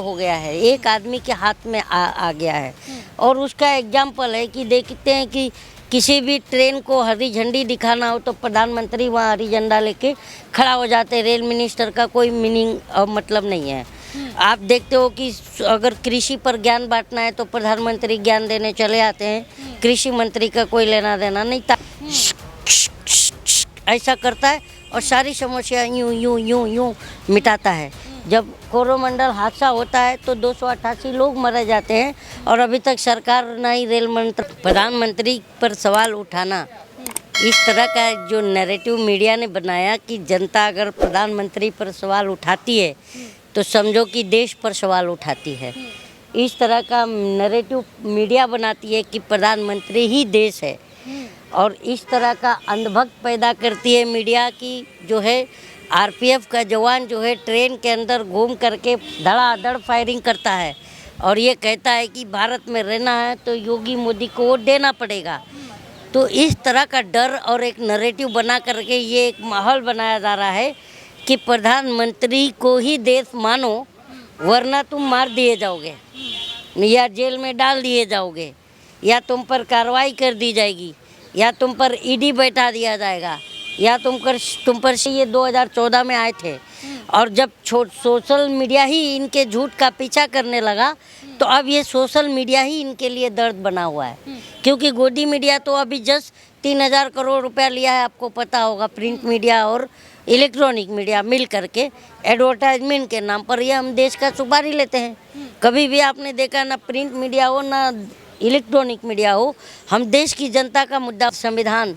हो गया है, एक आदमी के हाथ में आ गया है। और उसका एग्जाम्पल है कि देखते हैं कि किसी भी ट्रेन को हरी झंडी दिखाना हो तो प्रधानमंत्री वहाँ हरी झंडा लेके खड़ा हो जाते हैं। रेल मिनिस्टर का कोई मीनिंग मतलब नहीं है। आप देखते हो कि अगर कृषि पर ज्ञान बांटना है तो प्रधानमंत्री ज्ञान देने चले आते हैं, कृषि मंत्री का कोई लेना देना नहीं था। ऐसा करता है और सारी समस्या यूं यूं यूं यूं मिटाता है। जब कोरोमंडल हादसा होता है तो 288 लोग मारे जाते हैं और अभी तक सरकार ना ही रेल मंत्री प्रधानमंत्री पर सवाल उठाना। इस तरह का जो नैरेटिव मीडिया ने बनाया कि जनता अगर प्रधानमंत्री पर सवाल उठाती है तो समझो कि देश पर सवाल उठाती है। इस तरह का नैरेटिव मीडिया बनाती है कि प्रधानमंत्री ही देश है और इस तरह का अंधभक्त पैदा करती है मीडिया की जो है आरपीएफ का जवान जो है ट्रेन के अंदर घूम करके धड़ाधड़ फायरिंग करता है और ये कहता है कि भारत में रहना है तो योगी मोदी को वोट देना पड़ेगा। तो इस तरह का डर और एक नैरेटिव बना करके ये एक माहौल बनाया जा रहा है कि प्रधानमंत्री को ही देश मानो वरना तुम मार दिए जाओगे या जेल में डाल दिए जाओगे या तुम पर कार्रवाई कर दी जाएगी या तुम पर ईडी बैठा दिया जाएगा या तुम पर ये 2014 में आए थे। और जब सोशल मीडिया ही इनके झूठ का पीछा करने लगा तो अब ये सोशल मीडिया ही इनके लिए दर्द बना हुआ है। क्योंकि गोदी मीडिया तो अभी जस्ट 3000 करोड़ रुपया लिया है, आपको पता होगा। प्रिंट मीडिया और इलेक्ट्रॉनिक मीडिया मिल करके एडवर्टाइजमेंट के नाम पर ये हम देश का सुपारी लेते हैं। कभी भी आपने देखा ना प्रिंट मीडिया हो ना इलेक्ट्रॉनिक मीडिया हो, हम देश की जनता का मुद्दा संविधान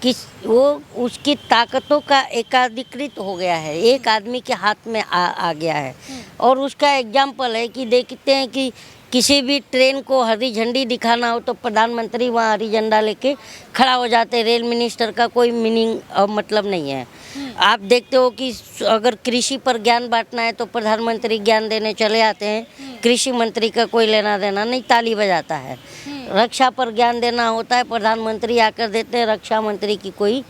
कि वो उसकी ताकतों का एकाधिकृत हो गया है, एक आदमी के हाथ में आ गया है। और उसका एग्जाम्पल है कि देखते हैं कि किसी भी ट्रेन को हरी झंडी दिखाना हो तो प्रधानमंत्री वहाँ हरी झंडा लेके खड़ा हो जाते हैं। रेल मिनिस्टर का कोई मीनिंग मतलब नहीं है। आप देखते हो कि अगर कृषि पर ज्ञान बांटना है तो प्रधानमंत्री ज्ञान देने चले आते हैं, कृषि मंत्री का कोई लेना देना नहीं, ताली बजाता है। रक्षा पर ज्ञान देना होता है, प्रधानमंत्री आकर देते हैं, रक्षा मंत्री की कोई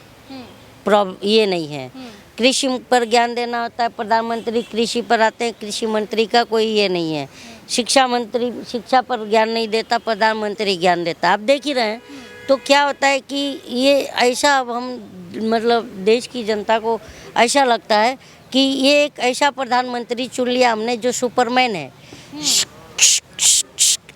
ये नहीं है। कृषि पर ज्ञान देना होता है, प्रधानमंत्री कृषि पर आते हैं, कृषि मंत्री का कोई ये नहीं है। शिक्षा मंत्री शिक्षा पर ज्ञान नहीं देता, प्रधानमंत्री ज्ञान देता। आप देख ही रहे हैं। तो क्या होता है कि ये ऐसा अब हम मतलब देश की जनता को ऐसा लगता है कि ये एक ऐसा प्रधानमंत्री चुन लिया हमने जो सुपरमैन है,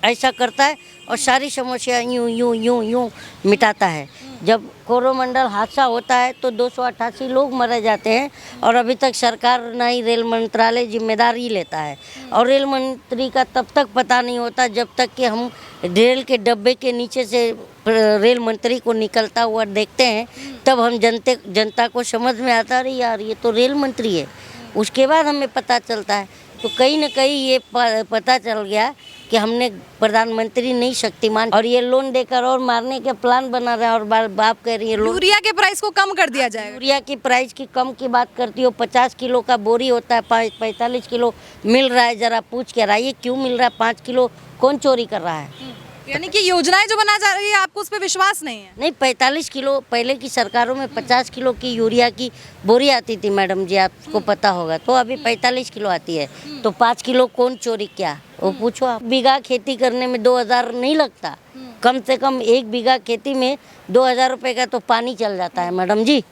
ऐसा करता है और सारी समस्या यूं यूं यूं यूं मिटाता है। जब कोरोमंडल हादसा होता है तो 288 लोग मारे जाते हैं और अभी तक सरकार ना ही रेल मंत्रालय जिम्मेदारी लेता है। और रेल मंत्री का तब तक पता नहीं होता जब तक कि हम रेल के डब्बे के नीचे से रेल मंत्री को निकलता हुआ देखते हैं, तब हम जनता को समझ में आता है यार ये तो रेल मंत्री है। उसके बाद हमें पता चलता है। तो कहीं ना कहीं ये पता चल गया कि हमने प्रधानमंत्री नहीं शक्तिमान, और ये लोन देकर और मारने के प्लान बना रहे हैं। और बाप कह रही है यूरिया के प्राइस को कम कर दिया जाएगा। यूरिया की प्राइस की कम की बात करती हो, 50 किलो का बोरी होता है, 45 किलो मिल रहा है। जरा पूछ के आइए क्यों मिल रहा है 5 किलो, कौन चोरी कर रहा है? यानी कि योजनाएं जो बना जा रही है आपको उस पर विश्वास नहीं है? नहीं, 45 किलो पहले की सरकारों में 50 किलो की यूरिया की बोरी आती थी मैडम जी, आपको पता होगा। तो अभी 45 किलो आती है। तो 5 किलो कौन चोरी किया वो पूछो आप। बीघा खेती करने में 2000 नहीं लगता, कम से कम 1 बीघा खेती में 2000 रुपये का तो पानी चल जाता है मैडम जी।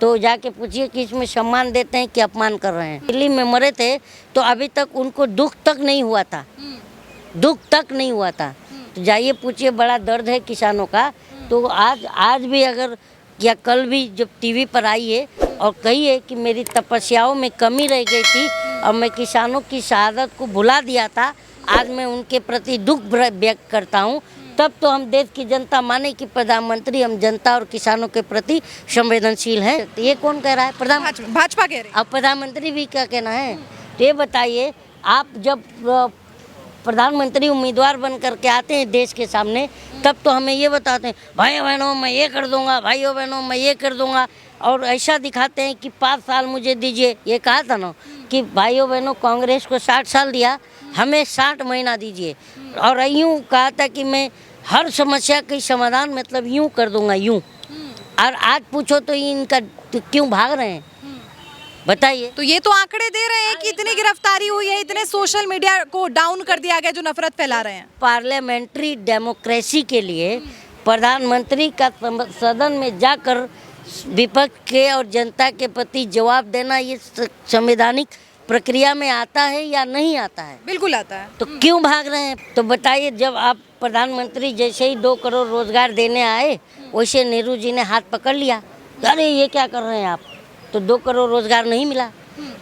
तो जाके पूछिए कि इसमें सम्मान देते हैं कि अपमान कर रहे हैं। दिल्ली में मरे थे तो अभी तक उनको दुख तक नहीं हुआ था, दुख तक नहीं हुआ था। तो जाइए पूछिए, बड़ा दर्द है किसानों का। तो आज भी अगर या कल भी जब टीवी पर आई है और कही है कि मेरी तपस्याओं में कमी रह गई थी और मैं किसानों की शहादत को भुला दिया था, आज मैं उनके प्रति दुख व्यक्त करता हूँ, तब तो हम देश की जनता माने कि प्रधानमंत्री हम जनता और किसानों के प्रति संवेदनशील हैं। तो ये कौन कह रहा है? भाजपा कह रही है। अब प्रधानमंत्री भी क्या कहना है? तो ये बताइए, आप जब प्रधानमंत्री उम्मीदवार बन करके आते हैं देश के सामने, तब तो हमें ये बताते हैं भाइयों बहनों मैं ये कर दूंगा, भाइयों बहनों मैं ये कर दूंगा, और ऐसा दिखाते हैं कि 5 साल मुझे दीजिए। ये कहा था ना कि भाइयों बहनों कांग्रेस को 60 साल दिया, हमें 60 महीना दीजिए। और यूँ कहा था कि मैं हर समस्या का समाधान मतलब यूँ कर दूंगा, यूँ। और आज पूछो तो इनका क्यों भाग रहे हैं? बताइए। तो ये तो आंकड़े दे रहे हैं कि इतनी गिरफ्तारी हुई है, इतने सोशल मीडिया को डाउन कर दिया गया जो नफरत फैला रहे हैं। पार्लियामेंट्री डेमोक्रेसी के लिए प्रधानमंत्री का सदन में जाकर विपक्ष के और जनता के प्रति जवाब देना ये संवैधानिक प्रक्रिया में आता है या नहीं आता है? बिल्कुल आता है। तो क्यों भाग रहे हैं? तो बताइए, जब आप प्रधानमंत्री जैसे ही 2 करोड़ रोजगार देने आए, वैसे नेहरू जी ने हाथ पकड़ लिया, अरे ये क्या कर रहे हैं आप, तो 2 करोड़ रोजगार नहीं मिला।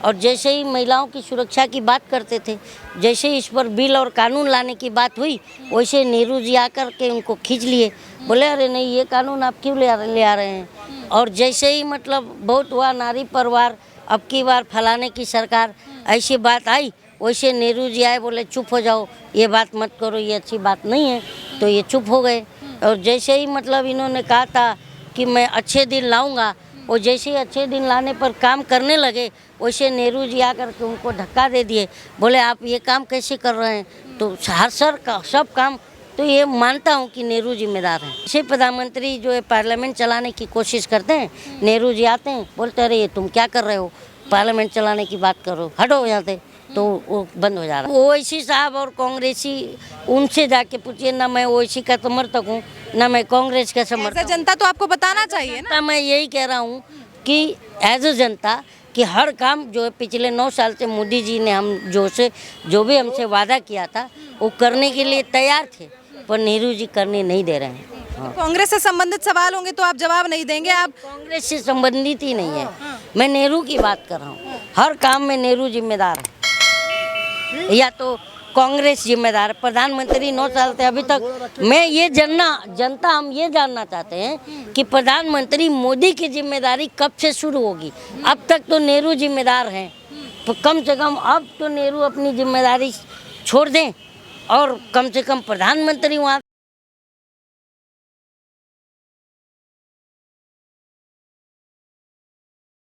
और जैसे ही महिलाओं की सुरक्षा की बात करते थे, जैसे ही इस पर बिल और कानून लाने की बात हुई, वैसे नेहरू जी आकर के उनको खींच लिए, बोले अरे नहीं ये कानून आप क्यों ले आ रहे हैं। और जैसे ही मतलब बहुत हुआ नारी परिवार, अब की बार फलाने की सरकार, ऐसी बात आई, वैसे नेहरू जी आए, बोले चुप हो जाओ, ये बात मत करो, ये अच्छी बात नहीं है, तो ये चुप हो गए। और जैसे ही मतलब इन्होंने कहा था कि मैं अच्छे दिन लाऊंगा, और जैसे ही अच्छे दिन लाने पर काम करने लगे, वैसे नेहरू जी आकर के उनको धक्का दे दिए, बोले आप ये काम कैसे कर रहे हैं। तो हर सब काम तो ये मानता हूँ कि नेहरू जिम्मेदार हैं। ऐसे प्रधानमंत्री जो है पार्लियामेंट चलाने की कोशिश करते हैं, नेहरू जी आते हैं, बोलते अरे ये तुम क्या कर रहे हो, पार्लियामेंट चलाने की बात करो, हटो यहाँ से, तो वो बंद हो जा रहा है। ओवैसी साहब और कांग्रेसी, उनसे जाके पूछिए ना, मैं ओवैसी का समर्थक हूँ ना मैं कांग्रेस का समर्थक हूँ। जनता तो आपको बताना चाहिए ना। मैं यही कह रहा हूँ कि एज ए जनता कि हर काम जो है पिछले 9 साल से मोदी जी ने हम जो भी हमसे वादा किया था वो करने के लिए तैयार थे, पर नेहरू जी करने नहीं दे रहे हैं। हाँ। कांग्रेस से संबंधित सवाल होंगे तो आप जवाब नहीं देंगे। आप कांग्रेस से संबंधित ही नहीं है, मैं नेहरू की बात कर रहा हूँ। हर काम में नेहरू जिम्मेदार है या तो कांग्रेस जिम्मेदार। प्रधानमंत्री 9 साल से अभी तक, मैं ये जनता हम ये जानना चाहते हैं कि प्रधानमंत्री मोदी की जिम्मेदारी कब से शुरू होगी। अब तक तो नेहरू जिम्मेदार हैं, तो कम से कम अब तो नेहरू अपनी जिम्मेदारी छोड़ दें और कम से कम प्रधानमंत्री वहाँ